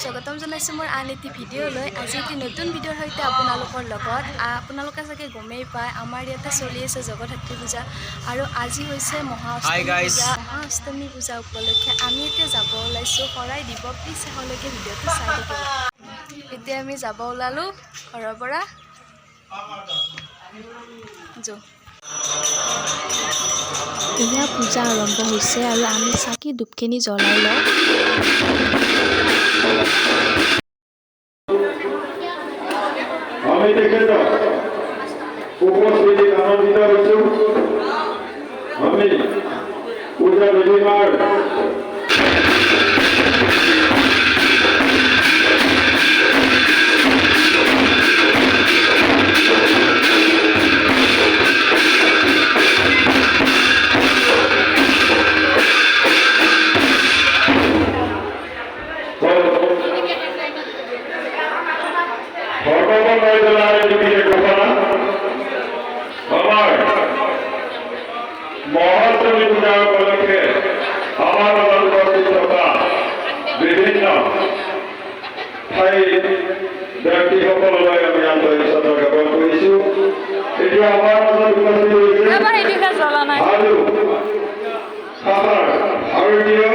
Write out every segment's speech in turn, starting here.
স্বাগতম জনাইছোঁ মোৰ আন এটি ভিডিঅ'লৈ। আজি এটি নতুন ভিডিঅ'ৰ সৈতে আপোনালোকৰ লগত। আপোনালোকে চাগে গমেই পায় আমাৰ ইয়াতে চলি আছে জগতধাত্ৰী পূজা আৰু আজি হৈছে মহাঅষ্টমী পূজা উপলক্ষে আমি এতিয়া যাব ওলাইছোঁ শৰাই দিব। প্লিজ শেষলৈকে ভিডিঅ'টো চাই থাকিব। এতিয়া আমি যাব ওলালোঁ ঘৰৰ পৰা। এয়া পূজা আৰম্ভ হৈছে আৰু আমি চাকি ধূপখিনি জ্বলাই লওঁ। আমি তেখেত উপস্থিতি আনন্দিত হৈছোঁ। আমি পূজা বিধিমাৰ মহাষ্টমী পূজা উপলক্ষে আমাৰ লগত উপস্থিত থকা বিভিন্ন ঠাইৰ ব্যক্তিসকললৈ আমি আন্তৰিক শ্ৰদ্ধা জ্ঞাপন কৰিছোঁ। এতিয়া আমাৰ মাজত উপস্থিত হৈছে আৰু ভাৰতীয়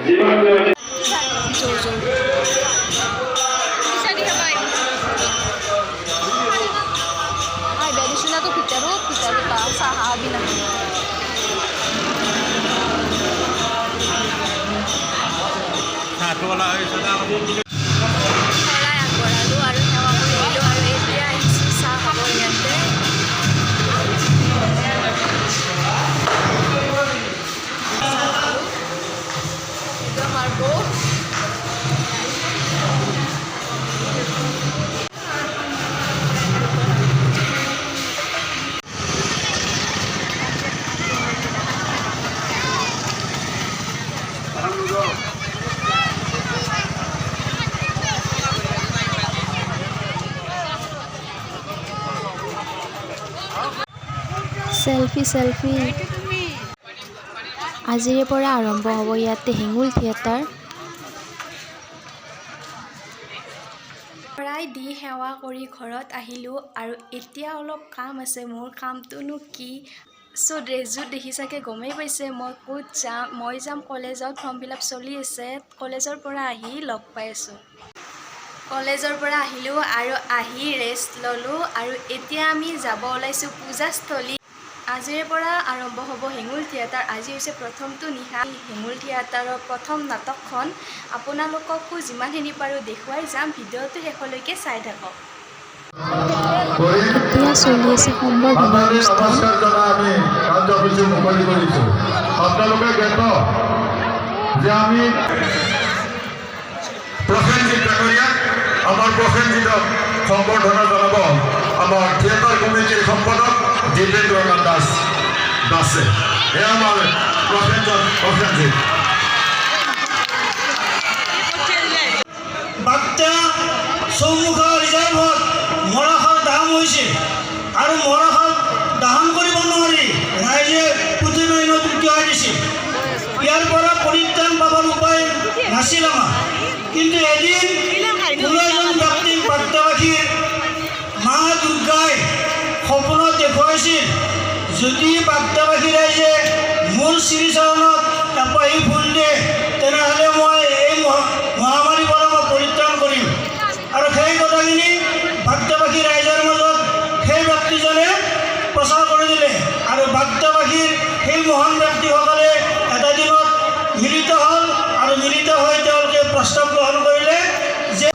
যিমান শৰাই আগবঢ়ালোঁ আৰু সেৱা কৰিলোঁ আৰু এতিয়া আহিছোঁ চাহ খাব ইয়াতে। আমাৰ বৌ চেলফি আজিৰে পৰা আৰম্ভ হ'ব ইয়াতে হেঙুল থিয়েটাৰ। শৰাই দি সেৱা কৰি ঘৰত আহিলোঁ আৰু এতিয়া অলপ কাম আছে। মোৰ কামটোনো কি? ড্ৰেছযোৰ দেখি চাগে গমেই পাইছে মই ক'ত যাম। মই যাম কলেজত, ফৰ্ম ফিল আপ চলি আছে। কলেজৰ পৰা আহি লগ পাই আছোঁ। কলেজৰ পৰা আহিলোঁ আৰু আহি ৰেষ্ট ল'লোঁ আৰু এতিয়া আমি যাব ওলাইছোঁ পূজাস্থলী। আজিৰে পৰা আৰম্ভ হ'ব হেঙুল থিয়েটাৰ। আজি হৈছে প্ৰথমটো নিশা হেঙুল থিয়েটাৰৰ প্ৰথম নাটকখন। আপোনালোককো যিমানখিনি পাৰোঁ দেখুৱাই যাম। ভিডিঅ'টো শেষলৈকে চাই থাকক। এতিয়া চলি আছে সম্বৰ্ধনা অনুষ্ঠান। আমি কাৰ্যসূচী মুকলি কৰিছোঁ। আপোনালোকে জ্ঞাত যে আমি প্ৰসেনজিৎ কাকৰীয়াক আমাৰ প্ৰসেনজিৎক সম্বৰ্ধনা জনাব আমাৰ থিয়েটাৰ কমিটিৰ সম্পাদক জিতেন্দ্ৰনাথ দাসে। এয়া আমাৰ প্ৰসেনজিৎ। বাক্তা চৌমুখা ৰিজাৰ্ভত মৰাশাল দাহন হৈছে আৰু মৰাশাল দাহন কৰিব নোৱাৰি ৰাইজে পুথিনৈ নদীত উটুৱাই দিছিল। ইয়াৰ পৰা পৰিত্ৰাণ পাবৰ উপায় নাছিল আমাৰ। কিন্তু এদিন কোনো এজন ব্যক্তিক বাক্তাবাসীৰ মা দুৰ্গাই সপোনত দেখুৱাইছিল, যদি বাক্তাবাসী ৰাইজে মোৰ শ্ৰীচৰণত এপাহি ফুল দিয়ে তেনেহ'লে মই এই মহামাৰীৰ পৰা মই পৰিত্ৰাণ কৰিম। আৰু সেই কথাখিনি বাক্তাবাসী ৰাইজৰ মাজত সেই ব্যক্তিজনে প্ৰচাৰ কৰি দিলে আৰু বাক্তাবাসীৰ সেই মহান ব্যক্তিসকলে এটা দিনত মিলিত হ'ল আৰু মিলিত হৈ তেওঁলোকে প্ৰস্তাৱ গ্ৰহণ কৰিলে যে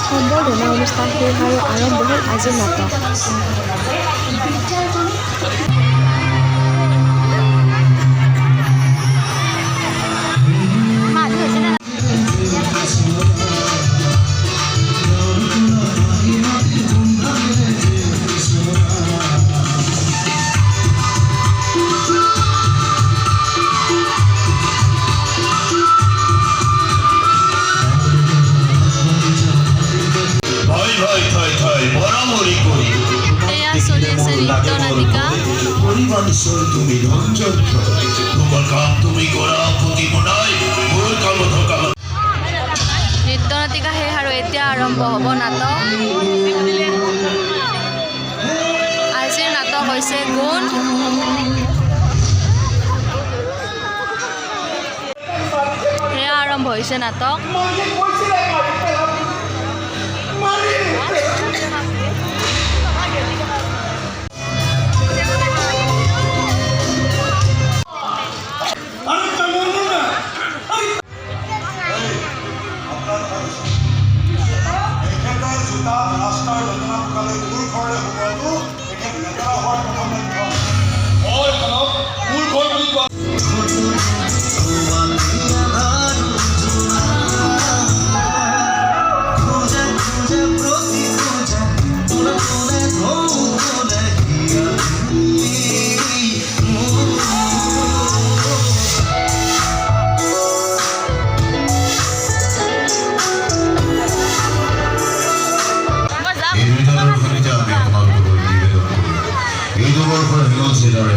সম্বৰ্ধনা অনুষ্ঠান শেষ আৰু আৰম্ভ হ'ল আজিৰ নাটক। চলি আছে নৃত্য নাটিকা। তুমি ৰঞ্জন তোমাৰ কাম তুমি কৰা প্ৰতিমনায় মোৰ কাম থকা নৃত্য এতিয়া আৰম্ভ হ'ব নাটক। আজিৰ নাটক হৈছে গুণ। সেয়া আৰম্ভ হৈছে নাটক। ৰাস্তাৰ লেতেৰা পোকালে মোৰ ঘৰলৈ সোমোৱাটো একে লেতেৰা হোৱাৰ কথা নহয়। হয় মানৱ, মোৰ ঘৰ বুলি কোৱা এই দুজনৰ খনিতে আমি আপোনালোকৰ নিবেদন কৰোঁ। এই দুবৰ্ষৰ হিমা চিলাৰে